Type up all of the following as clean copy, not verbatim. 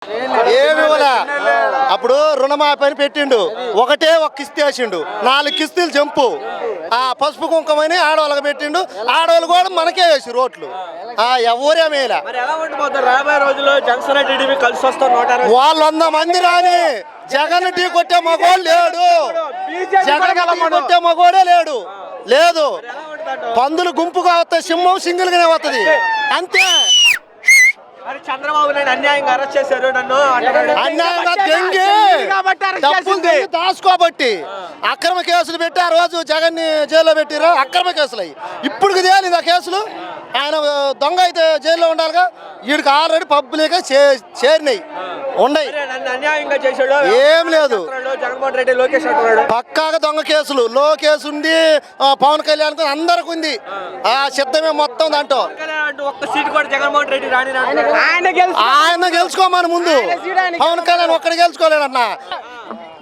ఏమి ఇవ్వలే. అప్పుడు రుణమాఫీ అని పెట్టిండు, ఒకటే ఒక కిస్తీ వేసిండు, 4 కిస్తీలు జంపు. పసుపు కుంకుమని ఆడవాళ్ళకి పెట్టిండు, ఆడవాళ్ళు కూడా మనకే వేసి రోడ్లు. ఎవరేమేలా వాళ్ళు 100 మంది రాని జగన్ టీ కొట్టే మగోడు లేడు, జగన్ కొట్టే మగోడే లేడు. లేదు, పందులు గుంపుగా వస్తాయి, సింహం సింగిల్ గానే వస్తుంది అంతే. చంద్రబాబు నాయుడు అన్యాయంగా అరెస్ట్ చేశారు నన్ను, అన్యాయంగా దాచుకోబట్టి అక్రమ కేసులు పెట్టి ఆ రోజు జగన్ ని జైల్లో పెట్టిరు. అక్రమ కేసులు అయ్యి ఇప్పుడు తేలింది ఆ కేసులు. ఆయన దొంగ అయితే జైల్లో ఉండాలిగా, వీడికి ఆల్రెడీ పబ్లిక్ చేరినాయి ఉన్నాయి. అన్యాయంగా చేశాడు, ఏం లేదు. జగన్మోహన్ రెడ్డి లోకేష్ అంటున్నాడు పక్కాగా దొంగ కేసులు. లోకేష్ ఉంది, పవన్ కళ్యాణ్ అందరికి ఉంది. సిద్ధమే మొత్తం దాంట్లో. ఒక్క సీట్ కూడా జగన్మోహన్ రెడ్డి రాని ఆయన గెలుచుకోమని ముందు పవన్ కళ్యాణ్ ఒక్కడు గెలుచుకోలేడన్నా.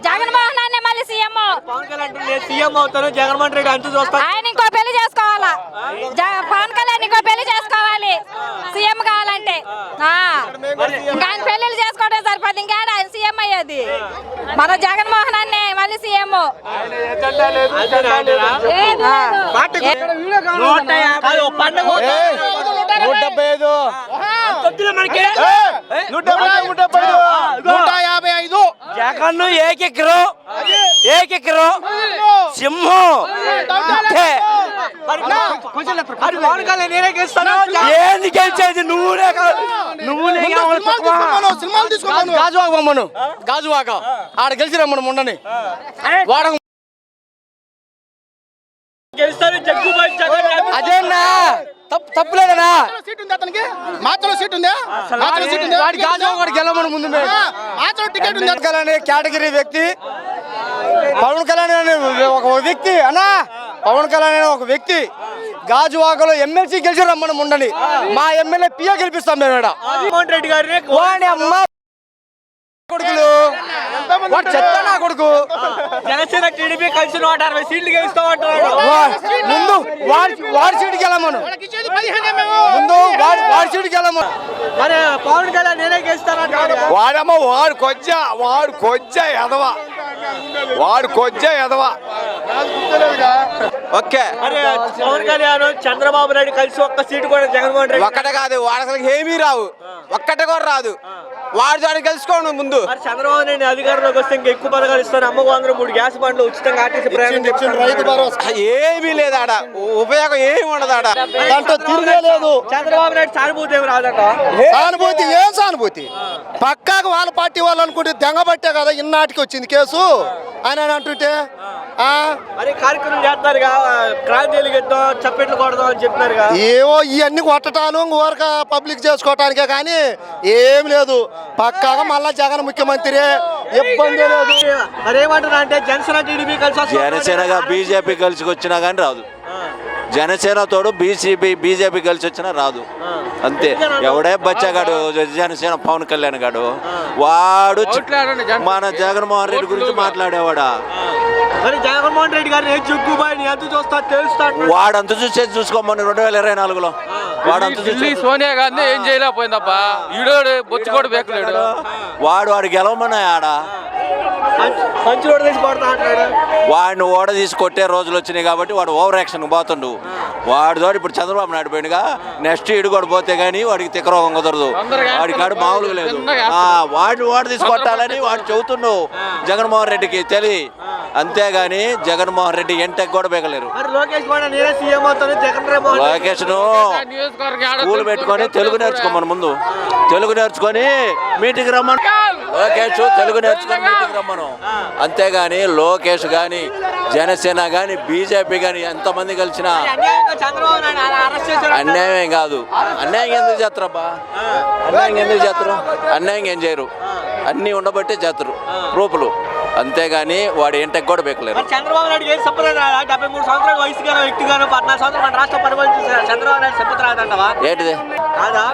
జగన్మోహన్ అనే మళ్ళీ సీఎం. పవన్ కళ్యాణ్ సీఎం అవుతాను, జగన్మోహన్ రెడ్డి అంతు చూస్తాను. ఆయన ఇంకో పెళ్లి చేసుకోవాలా, పవన్ కళ్యాణ్ ఇంకో పెళ్లి చేసుకోవాలి సీఎం కావాలంటే. ఇంకా ఆయన పెళ్లిళ్ళు చేసుకోవడం సరిపోదు, ఇంకేడా ఆయన సీఎం అయ్యేది. మన జగన్మోహన్ అన్నే మళ్ళీ సీఎం. 155 జగన్ ఏకెక్కరు సింహం. ఏంది గెలిచేది? గాజువాక ఆడ గెలిచి రమ్మను ఉండని వాడ అదేనా తప్పులేదనా? మాత్రం సీట్ ఉందా? గెలవమని ముందు కేటగిరీ వ్యక్తి పవన్ కళ్యాణ్ అనే ఒక వ్యక్తి అన్నా, పవన్ కళ్యాణ్ అనే ఒక వ్యక్తి గాజువాకలో ఎమ్మెల్సీ గెలిచి రమ్మని ఉండని. మా ఎమ్మెల్యే పిఏ గెలిపిస్తాం మేము. జగన్మోహన్ రెడ్డి గారిని అమ్మ కొడుకులు వాడు చెత్త నా కొడుకు. జనసేన టీడీపీ కలిసి 160 సీట్లు గెలుస్తామంటున్నాడు. ముందు వాడి సీటుకి వెళ్ళమను, ముందు వాడి సీటుకి వెళ్ళమను. మరి పవన్ కళ్యాణ్ నేనే గెలుస్తానంటాడు. వాడమ్మ వాడు కొజ్జా ఎదవా. ఓకే, మరి పవన్ కళ్యాణ్ చంద్రబాబు నాయుడు కలిసి ఒక్క సీటు కూడా జగన్మోహన్ రెడ్డి ఒక్కటే కాదు, వాడు అసలు ఏమీ రావు, ఒక్కటే కూడా రాదు. వాడు దాన్ని గెలుచుకోండి ముందు. మరి చంద్రబాబు నాయుడు అధికారంలోకి వస్తే ఇంకా ఎక్కువ పథకాలు ఇస్తారు. అమ్మకు 3 గ్యాస్ బండ్లు ఉచితంగా ఆర్టీసీ ప్రయాణం రైతు భరోసా ఏమీ లేదు ఆడ, ఉపయోగం ఏమి ఉండదు ఆడ. దాంట్లో తిరిగే లేదు. చంద్రబాబు నాయుడు సానుభూతి ఏమి రాదట. సానుభూతి ఏం సానుభూతి? పక్కాగా వాళ్ళ పార్టీ వాళ్ళు అనుకుంటే దెంగబట్టే కదా ఇన్నాటికి వచ్చింది కేసు అని అంటుంటే. మరి కార్యక్రమం చేస్తారుగా, క్రాంతి ఎలిగిద్దాం, చప్పెట్లు కొడదాం అని చెప్తున్నారుగా. ఏవో ఇవన్నీ కొట్టటాలు ఊరక పబ్లిక్ చేసుకోవటానికే కానీ ఏం లేదు. పక్కాగా మళ్ళా జగన్ ముఖ్యమంత్రి, ఇబ్బంది లేదు. మరి ఏమంటున్నా అంటే జనసేన టీడీపీ కలిసి జనసేనగా బీజేపీ కలిసి వచ్చినా కానీ రాదు. జనసేన తోడు బీజేపీ కలిసి వచ్చినా రాదు అంతే. ఎవడే బచ్చగాడు జనసేన పవన్ కళ్యాణ్ గాడు, వాడు మన జగన్మోహన్ రెడ్డి గురించి మాట్లాడేవాడా? మరి జగన్మోహన్ రెడ్డి గారిని జగ్గుబాయిని ఎంత చూస్తా తెలుస్తాడు. వాడంత చూసేది చూసుకోమని 2024లో వాడంత చూసి సోనియా గాంధీ ఏం చేయలేకపోయిందప్ప. ఈడోడు బొచ్చు కూడా బేకలేడు. వాడు గెలవమన్నా ఆడ మంచి రోడ్డు తీసి కొడతా అంటాడు. వాడిని ఓడ తీసి కొట్టే రోజులు వచ్చినాయి కాబట్టి వాడు ఓవర్ యాక్షన్ పోతుండు. వాడితో ఇప్పుడు చంద్రబాబు నాయుడు పోయినగా నెక్స్ట్ ఇడు కూడా పోతే గానీ వాడికి తిక్కరోగం కుదరదు. వాడి కాడు మామూలుగా లేదు. వాడిని ఓడ తీసి కొట్టాలని వాడు చెబుతున్నావు జగన్మోహన్ రెడ్డికి తెలియ. అంతేగాని జగన్మోహన్ రెడ్డి ఎంటెక్ కూడా బేగలేరు. లోకేష్ స్కూల్ పెట్టుకొని తెలుగు నేర్చుకోమని ముందు, తెలుగు నేర్చుకొని మీటింగ్ రమ్మను. లోకేష్ తెలుగు నేర్చుకొని మీటింగ్ రమ్మను. అంతేగాని లోకేష్ కానీ జనసేన కానీ బీజేపీ కానీ ఎంతమంది కలిసినా అన్యాయం కాదు. అన్యాయం ఎందుకు చేస్తారబ్బా? అన్యాయం ఎందుకు చేస్తారు? అన్యాయం ఏం చేయరు, అన్నీ ఉండబట్టే చేస్తారు ప్రూఫ్లు. అంతేగాని వాడు ఏంటకి కూడా బేకలేరు. చంద్రబాబు నాయుడు 73 సంవత్సరాల వయసు గాను వ్యక్తి గాను 14 సంవత్సరాలు రాష్ట్ర పరిపాలించారు. చంద్రబాబు నాయుడు సంపద రాదంటావా? ఏంటిది? కాదా?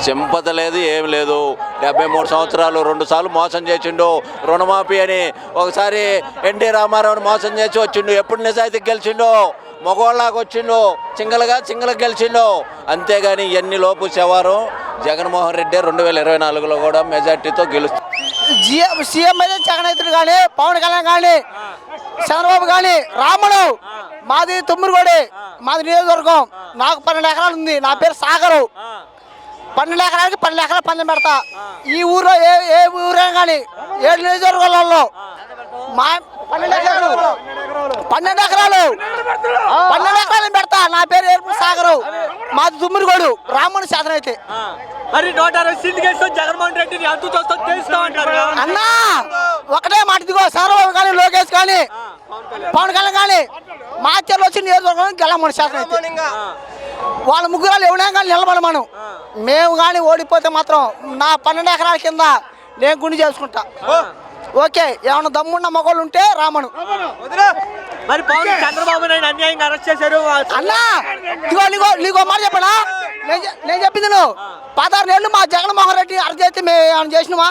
సింపత లేదు, ఏం లేదు. 73 సంవత్సరాలు 2 సార్లు మోసం చేసిండు. రుణమాఫీ అని ఒకసారి ఎన్టీ రామారావుని మోసం చేసి వచ్చిండు. ఎప్పుడు నిజాయితీకి గెలిచిండు, మగవాళ్ళకి వచ్చిండు, సింగల్గా గెలిచిండు. అంతేగాని ఎన్ని లోపు శవారం జగన్మోహన్ రెడ్డి 2024లో కూడా మెజార్టీతో గెలుస్తారు. సీఎం అయితే జగన్ అవుతుంది కానీ పవన్ కళ్యాణ్ కానీ చంద్రబాబు కానీ రాముడు మాది తుమ్మూరుగోడి మాది నియోజకవర్గం. నాకు 12 ఎకరాలు ఉంది. నా పేరు సాగరు. 12 ఎకరాలకి 12 ఎకరాలు పందెం పెడతా. ఈ ఊర్లో ఏ ఊరైనా కానీ 7 నియోజకవర్గాలలో మా 12 ఎకరాలు పెడతా. నా పేరు ఏర్పు సాగరు. మాది తుమ్మూరుగోడు రాముడు శాతం అయితే. మరి 160 సీట్లు గెలుస్తాం జగన్మోహన్ రెడ్డిని అంతు చూస్తూ తెలుస్తామంటారు అన్నా ఒకటే మాట ఇదిగో చంద్రబాబు కానీ లోకేష్ కానీ పవన్ కళ్యాణ్ కానీ మా చెల్లి వచ్చి నియోజకవర్గం గెలమని శాతం అయితే. వాళ్ళ ముగ్గురాలు ఎవరైనా కానీ నిలబడి మనం మేము కానీ ఓడిపోతే మాత్రం నా 12 ఎకరాల కింద నేను గుండి చేసుకుంటా. ఓకే ఏమన్నా దమ్మున్న మగోళ్ళు ఉంటే రామను. మరి పవన్ చంద్రబాబు నాయుడు అన్యాయంగా అరెస్ట్ చేశారు అన్నా ఇదిగో నీకో మాట చెప్పనా నేను చెప్పింది నువ్వు 16 ఏళ్ళు మా జగన్మోహన్ రెడ్డి అరెస్ట్ చేస్తే మేము ఏమైనా చేసినావా?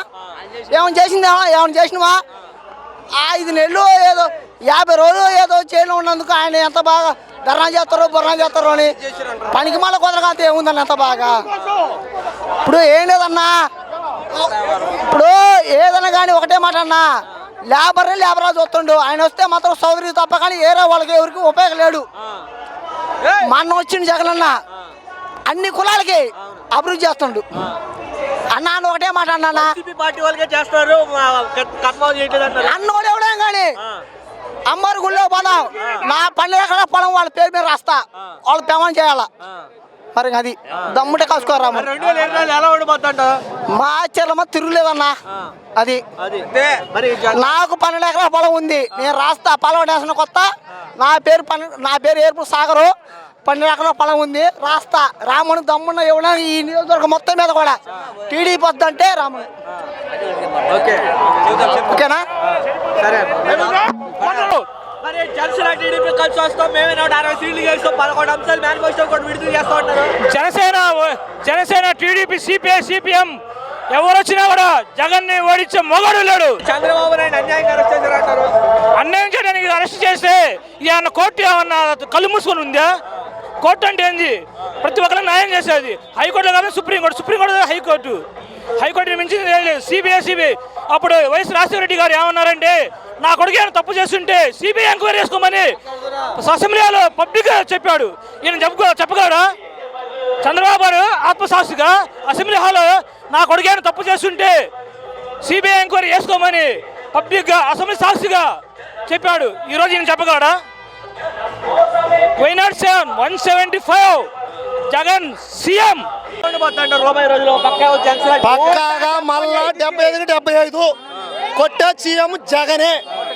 ఏమైనా చేసినావా? 5 నెలలు ఏదో 50 రోజులు ఏదో జైల్లో ఉన్నందుకు ఆయన ఎంత బాగా ధర్నా చేస్తారు అని పనికి మళ్ళీ కుదరకాంత ఏముందని ఎంత బాగా. ఇప్పుడు ఏం లేదన్నా, ఇప్పుడు ఏదన్నా కానీ ఒకటే మాట అన్నా లేబరా చూస్తుండు. ఆయన వస్తే మాత్రం సౌదరి తప్ప కానీ ఏరే వాళ్ళకి ఎవరికి ఉపయోగం లేడు. మన వచ్చిండు జగన్ అన్న అన్ని కులాలకి అభివృద్ధి చేస్తుండు. అన్న ఒకటే మాట అన్నా పార్టీ వాళ్ళకే చేస్తారు అన్న కూడా ఎవడే కానీ అమ్మవారి గుళ్ళో పోదాం. నా 12 ఎకరాల పొలం వాళ్ళ పేరు మీద రాస్తా. వాళ్ళు పేమని చేయాల. మరి అది దమ్ముంటే కాసుకోరా. 2024 ఎలా ఓడిపోతాంట? మా చెల్లమ్మ తిరుగులేదన్నా. అది నాకు 12 ఎకరాల పొలం ఉంది. నేను రాస్తా. పొలం నేసిన కొత్త నా పేరు ఏర్పు సాగరు. 12 ఎకరాల పొలం ఉంది. రాస్తా. రాముని దమ్మున్న ఎవడా ఈ నియోజకవర్గం మొత్తం మీద కూడా టీడీపీ వద్దంటే రాముని. ఓకేనా? సరే. మరి జనసేన టీడీపీ కలిసి వస్తాం. మేమే 160 సీట్లు గెలుస్తాం. 11 అంశాలు మేనిఫెస్టో కూడా విడుదల చేస్తా ఉంటారు. జనసేన టీడీపీ సిపిఎం ఎవరు వచ్చినా కూడా జగన్ ని ఓడించే మొగడు లేడు. చంద్రబాబు నాయుడు అన్యాయంగా అరెస్ట్ చేశారు అంటారు. అన్యాయం చేయడానికి అరెస్ట్ చేస్తే ఏమన్నా కోర్టు ఏమన్నా కళ్ళు మూసుకొని ఉందా? కోర్టు అంటే ఏంది? ప్రతి ఒక్కరు న్యాయం చేసేది. హైకోర్టులో కాదు సుప్రీంకోర్టు హైకోర్టు మించింది లేదు. సిబిఐ అప్పుడు వైఎస్ రాజశేఖర రెడ్డి గారు ఏమన్నారంటే నా కొడుకు ఏమైనా తప్పు చేస్తుంటే సిబిఐ ఎంక్వైరీ చేసుకోమని అసెంబ్లీలో పబ్లిక్గా చెప్పాడు. ఈయన చెప్పగలరా? చంద్రబాబు గారు ఆత్మసాక్షిగా అసెంబ్లీ హాల్లో నా కొడుకు ఏమైనా తప్పు చేస్తుంటే సిబిఐ ఎంక్వైరీ చేసుకోమని పబ్లిక్గా అసెంబ్లీ సాక్షిగా చెప్పాడు. ఈరోజు ఈయన చెప్పగలరా? వైనాట్ 175 జగన్ సీఎం పక్కాగా మళ్ళా 75-75 కొట్టే సీఎం జగనే.